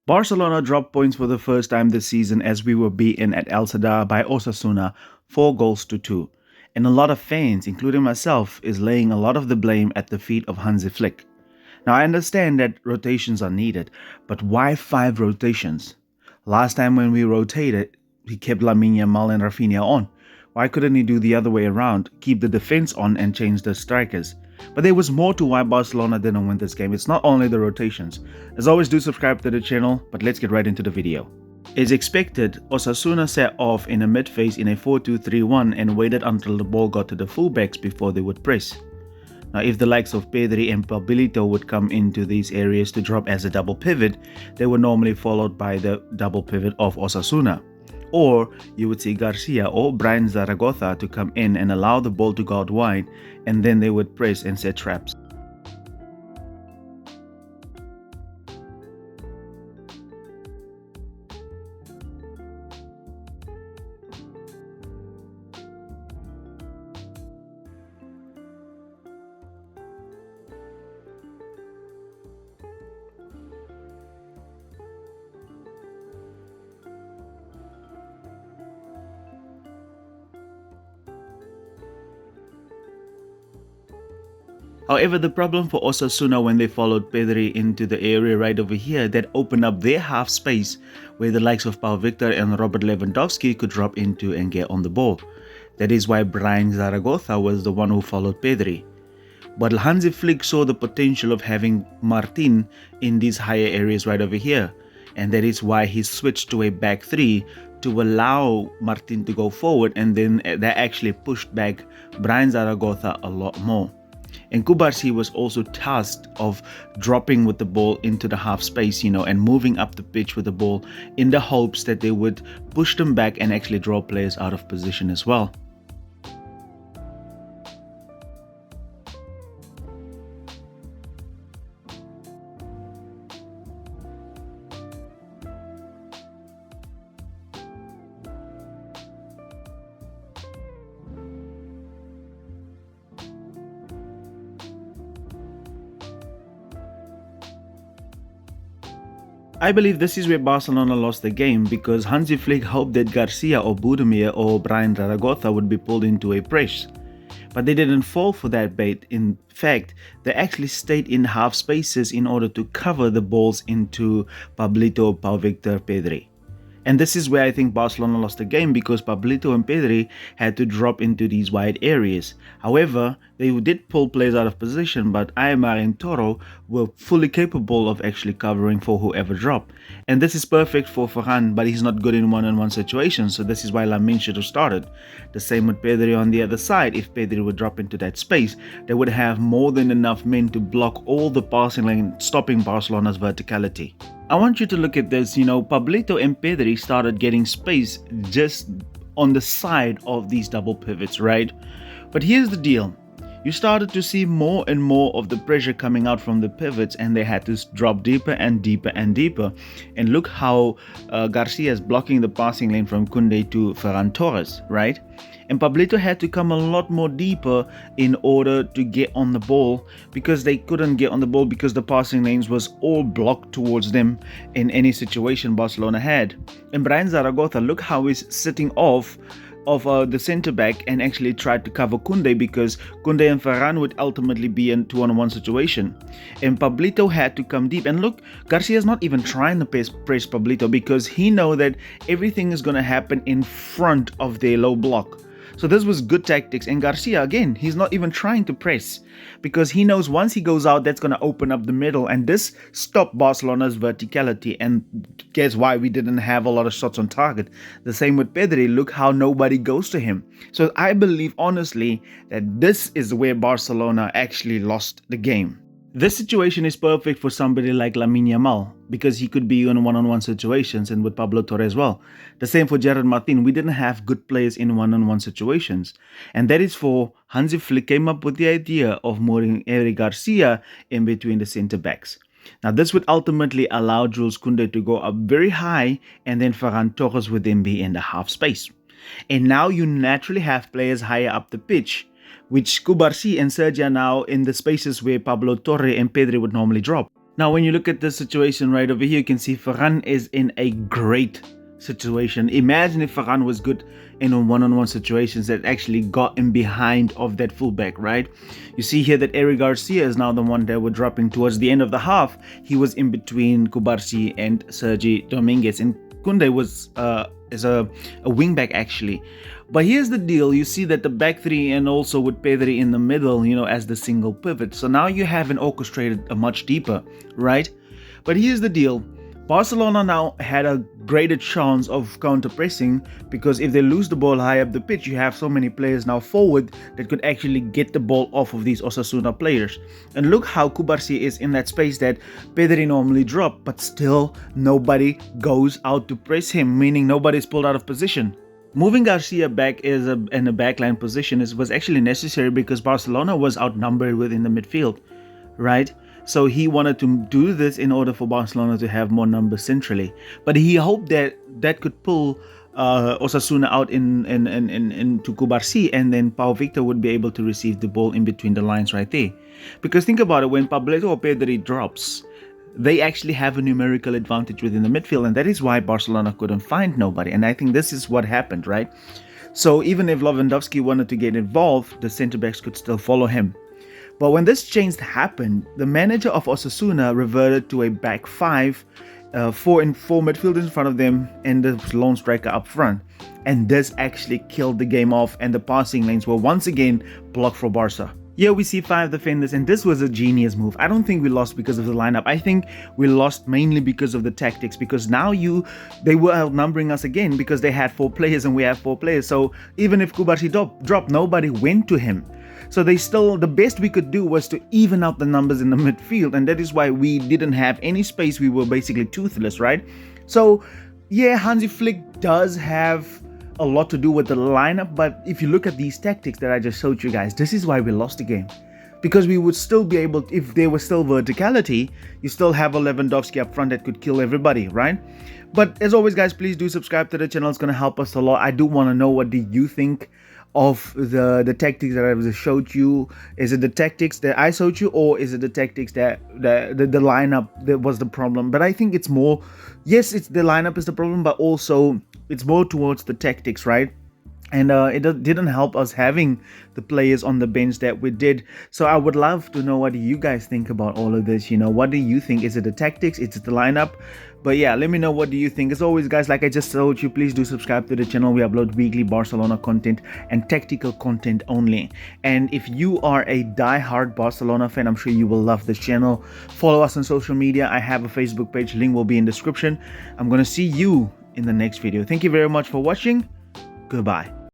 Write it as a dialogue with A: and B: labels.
A: Barcelona dropped points for the first time this season as we were beaten at El Sadar by Osasuna 4 goals to 2. And a lot of fans, including myself, is laying a lot of the blame at the feet of Hansi Flick. Now I understand that rotations are needed, but why 5 rotations? Last time when we rotated, he kept Lamine Yamal and Rafinha on. Why couldn't he do the other way around, keep the defense on and change the strikers? But there was more to why Barcelona didn't win this game. It's not only the rotations. As always, do subscribe to the channel, but let's get right into the video. As expected, Osasuna set off in a mid-phase in a 4-2-3-1 and waited until the ball got to the fullbacks before they would press. Now, if the likes of Pedri and Pablito would come into these areas to drop as a double pivot, they were normally followed by the double pivot of Osasuna. Or you would see Garcia or Brian Zaragoza to come in and allow the ball to go out wide, and then they would press and set traps. However, the problem for Osasuna when they followed Pedri into the area right over here that opened up their half space where the likes of Paul Victor and Robert Lewandowski could drop into and get on the ball. That is why Brian Zaragoza was the one who followed Pedri. But Hansi Flick saw the potential of having Martin in these higher areas right over here. And that is why he switched to a back 3 to allow Martin to go forward, and then that actually pushed back Brian Zaragoza a lot more. And Cubarsí was also tasked of dropping with the ball into the half space, and moving up the pitch with the ball in the hopes that they would push them back and actually draw players out of position as well. I believe this is where Barcelona lost the game because Hansi Flick hoped that Garcia or Budimir or Brian Zaragoza would be pulled into a press. But they didn't fall for that bait. In fact, they actually stayed in half spaces in order to cover the balls into Pablito, Pau Victor, Pedri. And this is where I think Barcelona lost the game because Pablito and Pedri had to drop into these wide areas. However, they did pull players out of position, but Aymar and Toro were fully capable of actually covering for whoever dropped. And this is perfect for Ferran, but he's not good in one-on-one situations, so this is why Lamine should have started. The same with Pedri on the other side. If Pedri would drop into that space, they would have more than enough men to block all the passing lane, stopping Barcelona's verticality. I want you to look at this, Pablito and Pedri started getting space just on the side of these double pivots, right? But here's the deal. You started to see more and more of the pressure coming out from the pivots, and they had to drop deeper and deeper and deeper. And look how Garcia is blocking the passing lane from Koundé to Ferran Torres, right? And Pablito had to come a lot more deeper in order to get on the ball because they couldn't get on the ball because the passing lanes was all blocked towards them in any situation Barcelona had. And Brian Zaragoza, look how he's sitting off of the centre back and actually tried to cover Koundé because Koundé and Ferran would ultimately be in 2-on-1 situation. And Pablito had to come deep. And look, Garcia's not even trying to press Pablito because he knows that everything is going to happen in front of their low block. So this was good tactics. And Garcia, again, he's not even trying to press because he knows once he goes out, that's going to open up the middle. And this stopped Barcelona's verticality. And guess why we didn't have a lot of shots on target. The same with Pedri. Look how nobody goes to him. So I believe, honestly, that this is where Barcelona actually lost the game. This situation is perfect for somebody like Lamine Yamal because he could be in one-on-one situations, and with Pablo Torre as well. The same for Gerard Martin. We didn't have good players in one-on-one situations. And that is for Hansi Flick came up with the idea of moving Eric Garcia in between the centre backs. Now this would ultimately allow Jules Koundé to go up very high, and then Ferran Torres would then be in the half space. And now you naturally have players higher up the pitch, which Cubarsí and Sergi are now in the spaces where Pablo Torre and Pedri would normally drop. Now, when you look at this situation right over here, you can see Ferran is in a great situation. Imagine if Ferran was good in one-on-one situations that actually got him behind of that fullback, right? You see here that Eric Garcia is now the one that we're dropping towards the end of the half. He was in between Kubarsi and Sergi Dominguez, and Kunde was is a wingback actually. But here's the deal, you see that the back three and also with Pedri in the middle, as the single pivot. So now you haven't orchestrated a much deeper, right? But here's the deal, Barcelona now had a greater chance of counter-pressing, because if they lose the ball high up the pitch, you have so many players now forward that could actually get the ball off of these Osasuna players. And look how Kubarsi is in that space that Pedri normally drop, but still nobody goes out to press him, meaning nobody's pulled out of position. Moving Garcia back in a backline position was actually necessary because Barcelona was outnumbered within the midfield, right? So he wanted to do this in order for Barcelona to have more numbers centrally. But he hoped that that could pull Osasuna out into Kubarsi, and then Pau Victor would be able to receive the ball in between the lines right there. Because think about it, when Pableto or Pedri drops, they actually have a numerical advantage within the midfield, and that is why Barcelona couldn't find nobody. And I think this is what happened, right? So even if Lewandowski wanted to get involved, the centre-backs could still follow him. But when this change happened, the manager of Osasuna reverted to a back five, four midfielders in front of them and the lone striker up front. And this actually killed the game off, and the passing lanes were once again blocked for Barca. Here we see 5 defenders, and this was a genius move. I don't think we lost because of the lineup. I think we lost mainly because of the tactics, because now they were outnumbering us again because they had 4 players and we have 4 players. So even if Kubarsi dropped, nobody went to him. So the best we could do was to even out the numbers in the midfield, and that is why we didn't have any space. We were basically toothless, right? So yeah, Hansi Flick does have a lot to do with the lineup, but if you look at these tactics that I just showed you guys, this is why we lost the game. Because we would still be able, if there was still verticality, you still have a Lewandowski up front that could kill everybody, right? But as always guys, please do subscribe to the channel. It's going to help us a lot. I do want to know, what do you think of the tactics that I just showed you? Is it the tactics that I showed you, or is it the tactics that the lineup that was the problem? But I think it's more, yes, it's the lineup is the problem, but also it's more towards the tactics, right? And it didn't help us having the players on the bench that we did. So I would love to know, what do you guys think about all of this? What do you think? Is it the tactics? Is it the lineup? But yeah, let me know, what do you think? As always guys, like I just told you, please do subscribe to the channel. We upload weekly Barcelona content and tactical content only. And if you are a die-hard Barcelona fan, I'm sure you will love this channel. Follow us on social media. I have a Facebook page, link will be in the description. I'm gonna see you in the next video. Thank you very much for watching. Goodbye.